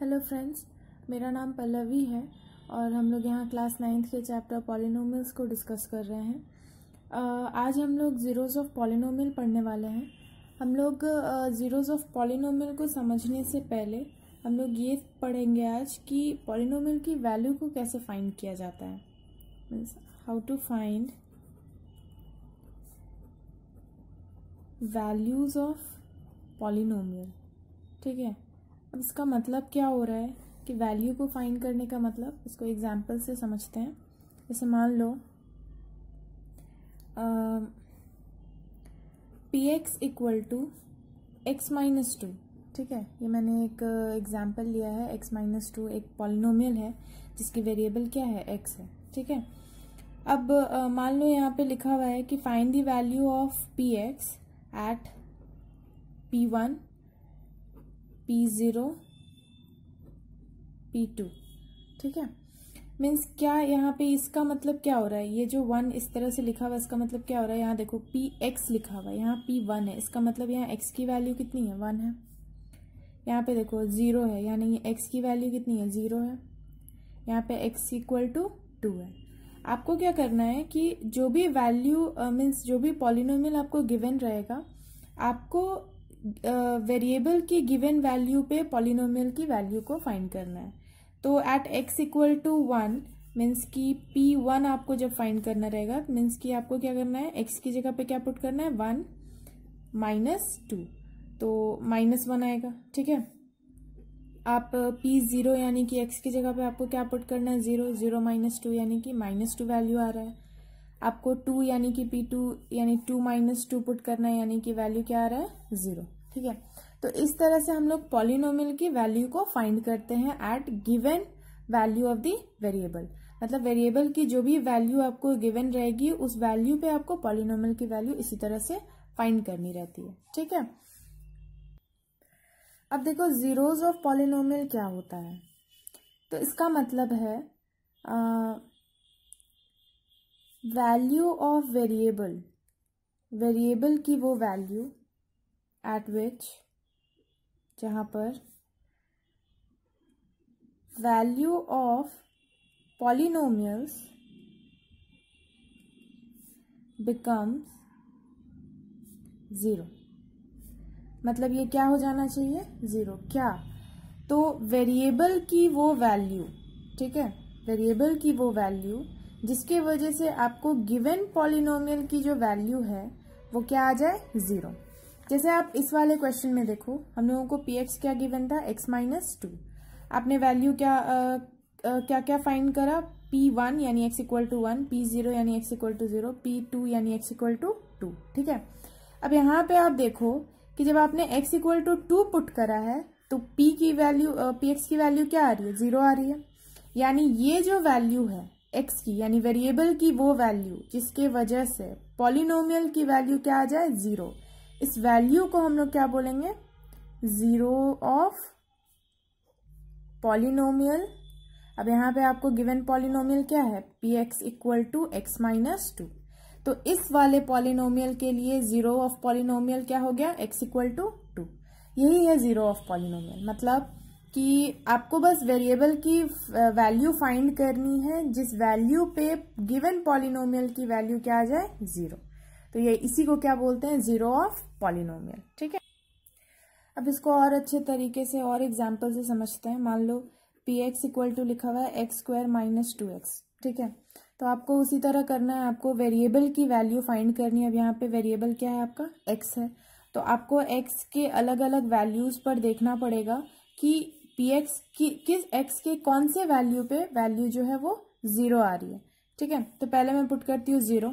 Hello friends, मेरा नाम पल्लवी है और हम लोग यहाँ क्लास 9th के चैप्टर पॉलिनोमियल्स को डिस्कस कर रहे हैं। आज हम लोग ज़ीरोज़ ऑफ पॉलिनोमियल पढ़ने वाले हैं। हम लोग ज़ीरोज़ ऑफ पॉलिनोमियल को समझने से पहले हम लोग ये पढ़ेंगे आज कि पॉलिनोमियल की वैल्यू को कैसे फाइंड किया जाता है, means how to find values of polynomial. ठीक है, अब इसका मतलब क्या हो रहा है कि वैल्यू को फाइंड करने का मतलब, इसको एग्जाम्पल से समझते हैं। जैसे मान लो P X equal to X minus two. ठीक है, ये मैंने एक एग्जाम्पल लिया है। एक्स माइनस टू एक पॉलिनोमियल है जिसकी वेरिएबल क्या है, एक्स है। ठीक है, अब मान लो यहाँ पे लिखा हुआ है कि find the value of P X at P1, P0, P2। ठीक है, मीन्स क्या यहाँ पे इसका मतलब क्या हो रहा है, ये जो 1 इस तरह से लिखा हुआ है इसका मतलब क्या हो रहा है। यहाँ देखो Px लिखा हुआ है, यहाँ P1 है, इसका मतलब यहाँ x की वैल्यू कितनी है, 1 है। यहाँ पे देखो 0 है, यानी x की वैल्यू कितनी है, 0 है। यहाँ पे x इक्वल टू 2 है। आपको क्या करना है कि जो भी वैल्यू मीन्स जो भी पॉलिनोमियल आपको गिवन रहेगा, आपको वेरिएबल की गिवन वैल्यू पे पॉलिनोमियल की वैल्यू को फाइंड करना है। तो at x equal to 1 means की P1 आपको जब फाइंड करना रहेगा, मीन्स की आपको क्या करना है, x की जगह पे क्या पुट करना है, 1 माइनस 2, तो -1 आएगा। ठीक है, आप P0 यानी कि x की जगह पे आपको क्या पुट करना है, 0, 0 माइनस 2 यानी कि -2 वैल्यू आ रहा है। आपको 2 यानी कि P2 यानी 2 माइनस 2 पुट करना है, यानी कि वैल्यू क्या आ रहा है, 0। ठीक है, तो इस तरह से हम लोग पॉलिनोमियल की वैल्यू को फाइंड करते हैं at given value of the variable. मतलब वेरिएबल की जो भी वैल्यू आपको गिवन रहेगी, उस वैल्यू पे आपको पॉलिनोमियल की वैल्यू इसी तरह से फाइंड करनी रहती है। ठीक है, अब देखो ज़ीरोज़ ऑफ पॉलिनोमियल क्या होता है। तो इसका मतलब है वैल्यू ऑफ वेरिएबल, वेरिएबल की वो वैल्यू एट विच, जहां पर वैल्यू ऑफ पॉलिनोमियल्स बिकम्स 0। मतलब ये क्या हो जाना चाहिए, 0। क्या, तो वेरिएबल की वो वैल्यू, ठीक है, वेरिएबल की वो वैल्यू जिसके वजह से आपको गिवन पॉलिनोमियल की जो वैल्यू है वो क्या आ जाए, 0। जैसे आप इस वाले क्वेश्चन में देखो, हम लोगों को px क्या गिवन था, x माइनस 2। आपने वैल्यू क्या क्या फाइंड करा, p1 यानी x इक्वल टू 1, p0 यानी x इक्वल टू 0, p2 यानी x इक्वल टू 2। ठीक है, अब यहाँ पे आप देखो कि जब आपने x इक्वल टू 2 पुट करा है तो px की वैल्यू क्या आ रही है, 0 आ रही है। यानी ये जो वैल्यू है x की, यानी वेरिएबल की वो वैल्यू जिसके वजह से पॉलिनोमियल की वैल्यू क्या आ जाए, 0। इस वैल्यू को हम लोग क्या बोलेंगे, ज़ीरो ऑफ पॉलिनोमियल। अब यहाँ पे आपको गिवन पॉलिनोमियल क्या है, px equal to x minus 2। तो इस वाले पॉलिनोमियल के लिए ज़ीरो ऑफ पॉलिनोमियल क्या हो गया, x इक्वल टू 2। यही है ज़ीरो ऑफ पॉलिनोमियल। मतलब कि आपको बस वेरिएबल की वैल्यू फाइंड करनी है जिस वैल्यू पे गिवन पॉलिनोमियल की वैल्यू क्या आ जाए, 0। तो ये इसी को क्या बोलते हैं, ज़ीरो ऑफ पॉलिनोमियल। ठीक है, अब इसको और अच्छे तरीके से और एग्जाम्पल से समझते हैं। मान लो px इक्वल टू लिखा हुआ है x स्क्वायर माइनस 2x। ठीक है, तो आपको उसी तरह करना है, आपको वेरिएबल की वैल्यू फाइंड करनी है। अब यहाँ पे वेरिएबल क्या है आपका, x है, तो आपको x के अलग अलग वैल्यूज पर देखना पड़ेगा कि px की किस x के कौन से वैल्यू पे वैल्यू जो है वो 0 आ रही है। ठीक है, तो पहले मैं पुट करती हूँ 0।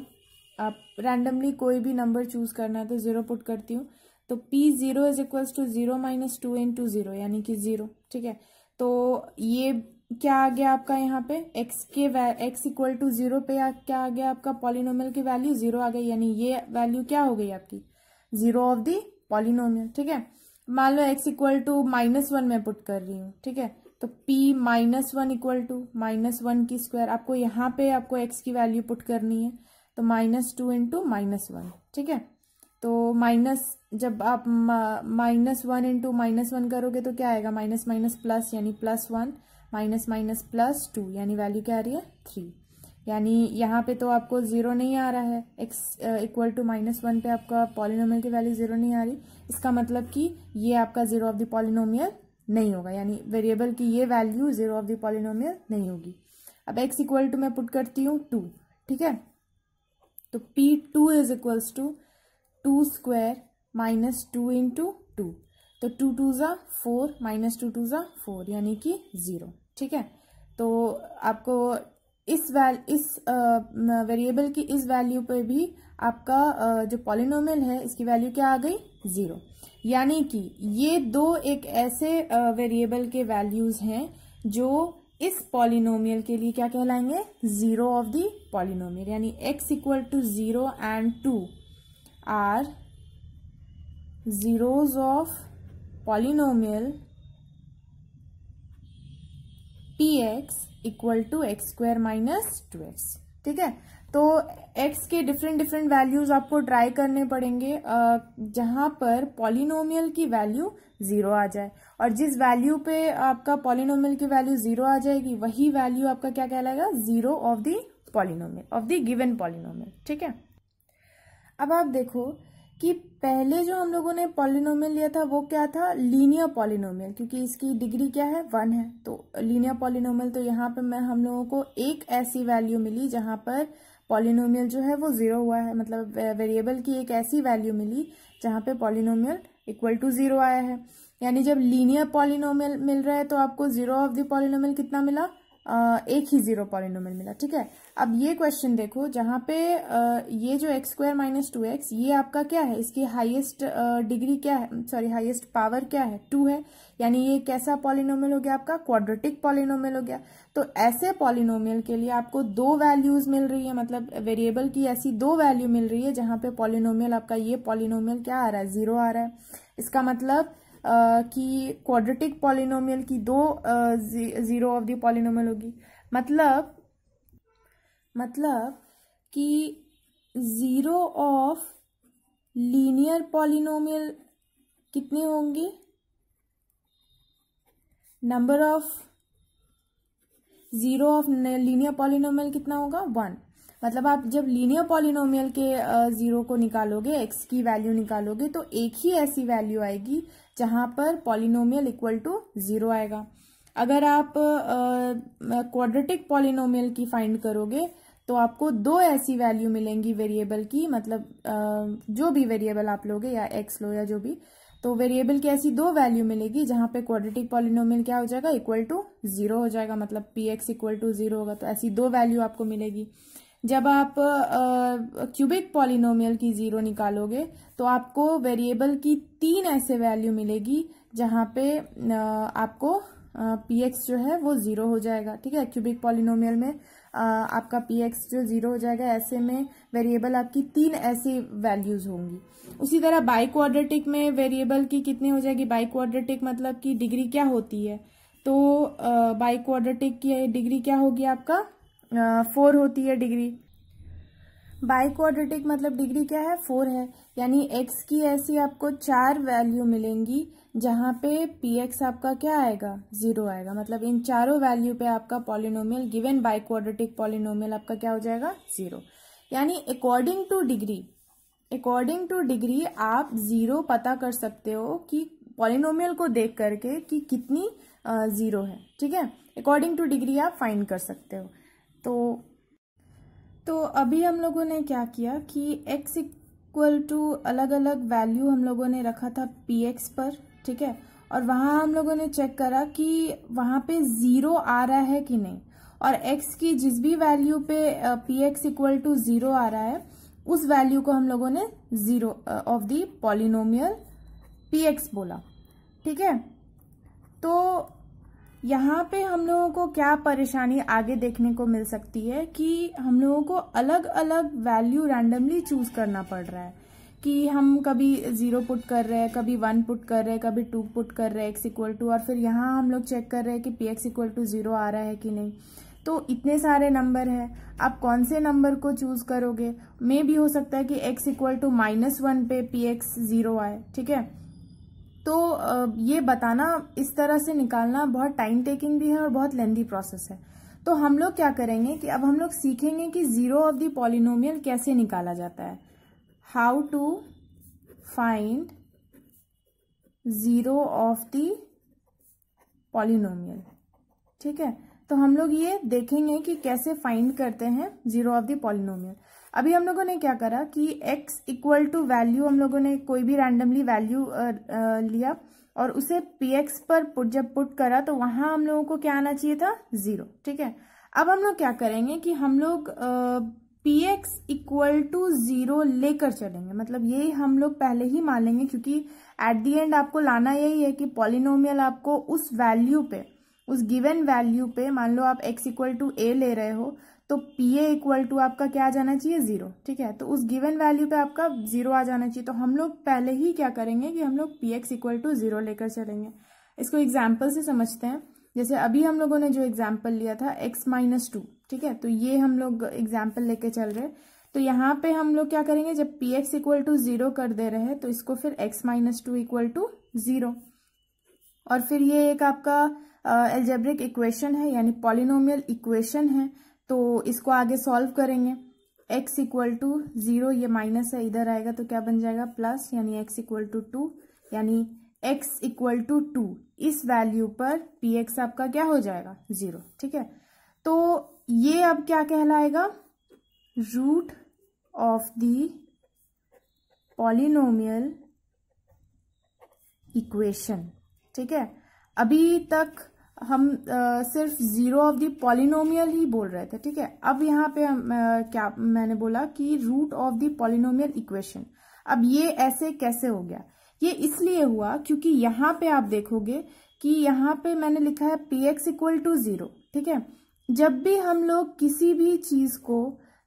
आप रैंडमली कोई भी नंबर चूज करना है तो 0 पुट करती हूँ। तो p0 is equals to 0 minus 2 into 0 यानी कि 0। ठीक है, तो ये क्या आ गया आपका, यहाँ पे x इक्वल टू 0 पे क्या आ गया आपका, पॉलिनोमियल की वैल्यू 0 आ गई, यानी ये वैल्यू क्या हो गई आपकी, 0 ऑफ दी पॉलिनोमियल। ठीक है, मान लो x इक्वल टू -1 में पुट कर रही हूँ। ठीक है, तो p -1 इक्वल टू -1 की स्क्वायर, आपको यहाँ पे आपको x की वैल्यू पुट करनी है, तो -2 इंटू -1। ठीक है, तो माइनस, जब आप -1 इंटू -1 करोगे तो क्या आएगा, माइनस माइनस प्लस यानी +1, माइनस माइनस +2 यानी वैल्यू क्या आ रही है 3। यानी यहाँ पे तो आपको 0 नहीं आ रहा है, x इक्वल टू -1 पे आपका पॉलिनोमियल की वैल्यू 0 नहीं आ रही। इसका मतलब कि ये आपका 0 ऑफ द पॉलिनोमियल नहीं होगा, यानी वेरिएबल की ये वैल्यू 0 ऑफ द पॉलिनोमियल नहीं होगी। अब x इक्वल टू मैं पुट करती हूँ 2, ठीक है। तो P2 is equals to 2 square minus 2 into 2, तो 2 2 ज़ा 4 माइनस 2 2 ज़ा 4 यानी कि 0, ठीक है। तो आपको इस वेरिएबल की इस वैल्यू पे भी आपका जो पॉलिनोमियल है इसकी वैल्यू क्या आ गई 0। यानी कि ये दो एक ऐसे वेरिएबल के वैल्यूज हैं जो इस पॉलिनोमियल के लिए क्या कहलाएंगे, 0 ऑफ द पॉलिनोमियल। यानी x equal to 0 and 2 are zeros of polynomial px equal to X square minus 2x, ठीक है। तो x के डिफरेंट वैल्यूज आपको ट्राई करने पड़ेंगे जहां पर पॉलिनोमियल की वैल्यू 0 आ जाए, और जिस वैल्यू पे आपका पॉलिनोमियल की वैल्यू 0 आ जाएगी वही वैल्यू आपका क्या कहलाएगा, 0 of the polynomial, of the given polynomial, ठीक है। अब आप देखो कि पहले जो हम लोगों ने पॉलिनोमियल लिया था वो क्या था, लीनियर पॉलिनोमियल, क्योंकि इसकी डिग्री क्या है 1 है, तो लीनियर पॉलिनोमियल। तो यहाँ पे हम लोगों को एक ऐसी वैल्यू मिली जहां पर पॉलिनोमियल जो है वो 0 हुआ है, मतलब वेरिएबल की एक ऐसी वैल्यू मिली जहां पे पॉलिनोमियल इक्वल टू 0 आया है। यानी जब लीनियर पॉलिनोमियल मिल रहा है तो आपको 0 ऑफ द पॉलिनोमियल कितना मिला, एक ही 0 पॉलिनोमियल मिला, ठीक है। अब ये क्वेश्चन देखो जहां पे ये जो x स्क्वायर माइनस 2x ये आपका क्या है, इसकी हाईएस्ट डिग्री क्या है, सॉरी हाईएस्ट पावर क्या है, 2 है। यानी ये कैसा पॉलिनोमियल हो गया आपका, क्वाड्रेटिक पॉलिनोमियल हो गया। तो ऐसे पॉलिनोमियल के लिए आपको दो वैल्यूज मिल रही है, मतलब वेरिएबल की ऐसी दो वैल्यू मिल रही है जहां पे पॉलिनोमियल आपका ये पॉलिनोमियल क्या आ रहा है, 0 आ रहा है। इसका मतलब कि क्वाड्रेटिक पॉलिनोमियल की दो 0 ऑफ द पॉलिनोमियल होगी, मतलब कि 0 ऑफ लीनियर पॉलिनोमियल कितने होंगे, number of 0 of linear polynomial कितना होगा 1। मतलब आप जब लीनियर पॉलिनोमियल के 0 को निकालोगे, x की वैल्यू निकालोगे, तो एक ही ऐसी वैल्यू आएगी जहां पर पॉलिनोमियल इक्वल टू 0 आएगा। अगर आप क्वाड्रेटिक पॉलिनोमियल की फाइंड करोगे तो आपको दो ऐसी वैल्यू मिलेंगी वेरिएबल की, मतलब जो भी वेरिएबल आप लोगे या x लो या जो भी, तो वेरिएबल की ऐसी दो वैल्यू मिलेगी जहां पे क्वाड्रेटिक पॉलिनोमियल क्या हो जाएगा, इक्वल टू 0 हो जाएगा, मतलब px इक्वल टू 0 होगा। तो ऐसी दो वैल्यू आपको मिलेगी। जब आप क्यूबिक पॉलिनोमियल की 0 निकालोगे तो आपको वेरिएबल की 3 ऐसे वैल्यू मिलेगी जहां पे आपको px जो है वो 0 हो जाएगा, ठीक है। क्यूबिक पॉलिनोमियल में आपका px जो 0 हो जाएगा, ऐसे में वेरिएबल आपकी 3 ऐसी वैल्यूज होंगी। उसी तरह बाई क्वाड्रेटिक में वेरिएबल की कितनी हो जाएगी, बाई क्वाड्रेटिक मतलब की डिग्री क्या होती है, तो बाई क्वाड्रेटिक की डिग्री क्या होगी आपका 4 होती है डिग्री। बाई क्वाड्रेटिक मतलब डिग्री क्या है 4 है। यानी x की ऐसी आपको 4 वैल्यू मिलेंगी जहां पे px आपका क्या आएगा 0 आएगा, मतलब इन चारों वैल्यू पे आपका polynomial given by quadratic polynomial आपका क्या हो जाएगा 0। यानी अकॉर्डिंग टू डिग्री आप 0 पता कर सकते हो कि पॉलिनोमियल को देख करके कि कितनी 0 है, ठीक है। अकॉर्डिंग टू डिग्री आप फाइंड कर सकते हो। तो अभी हम लोगों ने क्या किया कि x इक्वल टू अलग अलग वैल्यू हम लोगों ने रखा था px पर, ठीक है, और वहां हम लोगों ने चेक करा कि वहां पे 0 आ रहा है कि नहीं, और x की जिस भी वैल्यू पे px इक्वल टू 0 आ रहा है उस वैल्यू को हम लोगों ने 0 ऑफ द पॉलिनोमियल px बोला, ठीक है। तो यहाँ पे हम लोगों को क्या परेशानी आगे देखने को मिल सकती है कि हम लोगों को अलग अलग वैल्यू रैंडमली चूज करना पड़ रहा है, कि हम कभी 0 पुट कर रहे हैं, कभी 1 पुट कर रहे हैं, कभी 2 पुट कर रहे हैं x इक्वल टू, और फिर यहाँ हम लोग चेक कर रहे हैं कि px इक्वल टू 0 आ रहा है कि नहीं। तो इतने सारे नंबर है, आप कौन से नंबर को चूज करोगे? मे भी हो सकता है कि x इक्वल टू -1 पे px 0 आए, ठीक है। तो ये बताना, इस तरह से निकालना बहुत टाइम टेकिंग भी है और बहुत लेंदी प्रोसेस है। तो हम लोग क्या करेंगे कि अब हम लोग सीखेंगे कि जीरो ऑफ द पॉलिनोमियल कैसे निकाला जाता है, how to find zero of the polynomial, ठीक है। तो हम लोग ये देखेंगे कि कैसे फाइंड करते हैं जीरो ऑफ द पॉलिनोमियल। अभी हम लोगों ने क्या करा कि x इक्वल टू वैल्यू, हम लोगों ने कोई भी रैंडमली वैल्यू लिया और उसे px पर जब पुट करा तो वहां हम लोगों को क्या आना चाहिए था, 0, ठीक है। अब हम लोग क्या करेंगे कि हम लोग px इक्वल टू 0 लेकर चलेंगे, मतलब ये हम लोग पहले ही मान लेंगे, क्योंकि एट दी एंड आपको लाना यही है कि पॉलिनोमियल आपको उस वैल्यू पे, उस गिवन वैल्यू पे, मान लो आप x इक्वल टू a ले रहे हो तो pa इक्वल टू आपका क्या आ जाना चाहिए, 0, ठीक है। तो उस गिवन वैल्यू पे आपका 0 आ जाना चाहिए। तो हम लोग पहले ही क्या करेंगे कि हम लोग px इक्वल टू 0 लेकर चलेंगे। इसको एग्जाम्पल से समझते हैं। जैसे अभी हम लोगों ने जो एग्जाम्पल लिया था x -2, ठीक है, तो ये हम लोग एग्जाम्पल लेके चल रहे। तो यहाँ पे हम लोग क्या करेंगे, जब px इक्वल टू 0 कर दे रहे हैं तो इसको फिर x -2 इक्वल टू 0, और फिर ये एक आपका एल्जेब्रिक इक्वेशन है, यानी पॉलिनोमियल इक्वेशन है। तो इसको आगे सॉल्व करेंगे। x इक्वल टू 0, ये माइनस है, इधर आएगा तो क्या बन जाएगा, प्लस, यानी x इक्वल टू 2, यानी x इक्वल टू 2 इस वैल्यू पर px आपका क्या हो जाएगा, 0, ठीक है। तो ये अब क्या कहलाएगा, root of the polynomial equation, ठीक है। अभी तक हम सिर्फ जीरो ऑफ द पॉलिनोमियल ही बोल रहे थे, ठीक है। अब यहाँ पे हम क्या मैंने बोला कि root of the polynomial equation. अब ये ऐसे कैसे हो गया, ये इसलिए हुआ क्योंकि यहाँ पे आप देखोगे कि यहाँ पे मैंने लिखा है px इक्वल टू 0, ठीक है। जब भी हम लोग किसी भी चीज को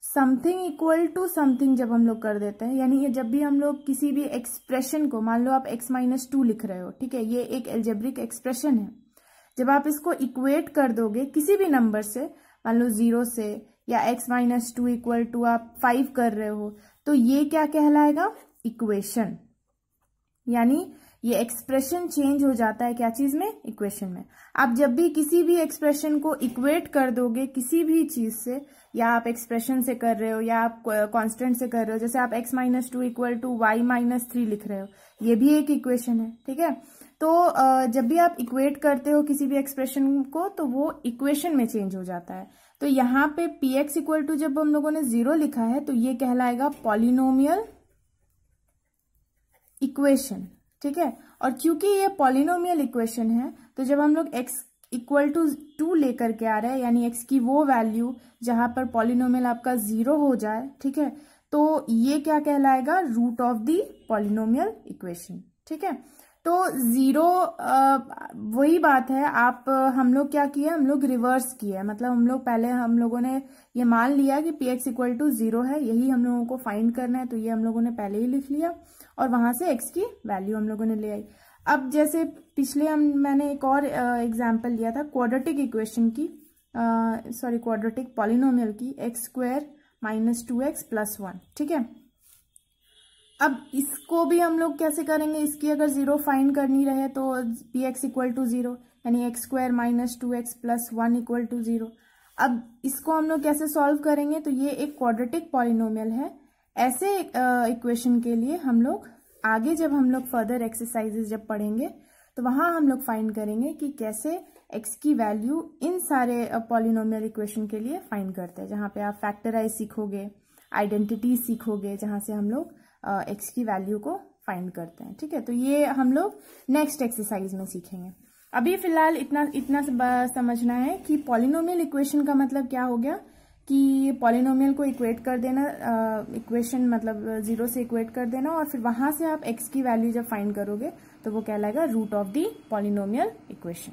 समथिंग इक्वल टू समथिंग जब हम लोग कर देते हैं, यानी जब भी हम लोग किसी भी एक्सप्रेशन को, मान लो आप x -2 लिख रहे हो, ठीक है, ये एक एल्जेब्रिक एक्सप्रेशन है। जब आप इसको इक्वेट कर दोगे किसी भी नंबर से, मान लो 0 से, या x -2 इक्वल टू आप 5 कर रहे हो, तो ये क्या कहलाएगा, इक्वेशन। यानी ये एक्सप्रेशन चेंज हो जाता है क्या चीज में, इक्वेशन में। आप जब भी किसी भी एक्सप्रेशन को इक्वेट कर दोगे किसी भी चीज से, या आप एक्सप्रेशन से कर रहे हो या आप कांस्टेंट से कर रहे हो, जैसे आप x -2 इक्वल टू y -3 लिख रहे हो, ये भी एक इक्वेशन है, ठीक है। तो जब भी आप इक्वेट करते हो किसी भी एक्सप्रेशन को तो वो इक्वेशन में चेंज हो जाता है। तो यहाँ पे px इक्वल टू जब हम लोगों ने 0 लिखा है तो ये कहलाएगा पॉलिनोमियल इक्वेशन, ठीक है। और क्योंकि ये पॉलिनोमियल इक्वेशन है तो जब हम लोग x इक्वल टू 2 लेकर के आ रहे हैं, यानी x की वो वैल्यू जहां पर पॉलिनोमियल आपका 0 हो जाए, ठीक है, तो ये क्या कहलाएगा, root of the polynomial equation, ठीक है। तो 0 वही बात है, आप हम लोग क्या किए, हम लोग रिवर्स किए, मतलब हम लोग पहले हम लोगों ने ये मान लिया कि px इक्वल टू 0 है, यही हम लोगों को फाइंड करना है, तो ये हम लोगों ने पहले ही लिख लिया और वहां से x की वैल्यू हम लोगों ने ले आई। अब जैसे पिछले मैंने एक और एग्जाम्पल लिया था क्वाड्रेटिक इक्वेशन की, क्वाड्रेटिक पॉलिनोमियल की, x² -2x + 1, ठीक है। अब इसको भी हम लोग कैसे करेंगे, इसकी अगर 0 फाइंड करनी रहे तो px इक्वल टू 0, यानी x² -2x + 1 इक्वल टू 0। अब इसको हम लोग कैसे सॉल्व करेंगे, तो ये एक क्वाड्रेटिक पॉलिनोमियल है। ऐसे इक्वेशन के लिए हम लोग आगे जब हम लोग फर्दर एक्सरसाइजेज जब पढ़ेंगे तो वहां हम लोग फाइंड करेंगे कि कैसे x की वैल्यू इन सारे पॉलिनोमियल इक्वेशन के लिए फाइंड करते हैं, जहां पे आप फैक्टराइज सीखोगे, आइडेंटिटी सीखोगे, जहां से हम लोग x की वैल्यू को फाइंड करते हैं, ठीक है। तो ये हम लोग नेक्स्ट एक्सरसाइज में सीखेंगे। अभी फिलहाल इतना समझना है कि पॉलिनोमियल इक्वेशन का मतलब क्या हो गया, कि पॉलिनोमियल को इक्वेट कर देना, इक्वेशन मतलब 0 से इक्वेट कर देना, और फिर वहां से आप x की वैल्यू जब फाइंड करोगे तो वो कहलाएगा root of the polynomial equation.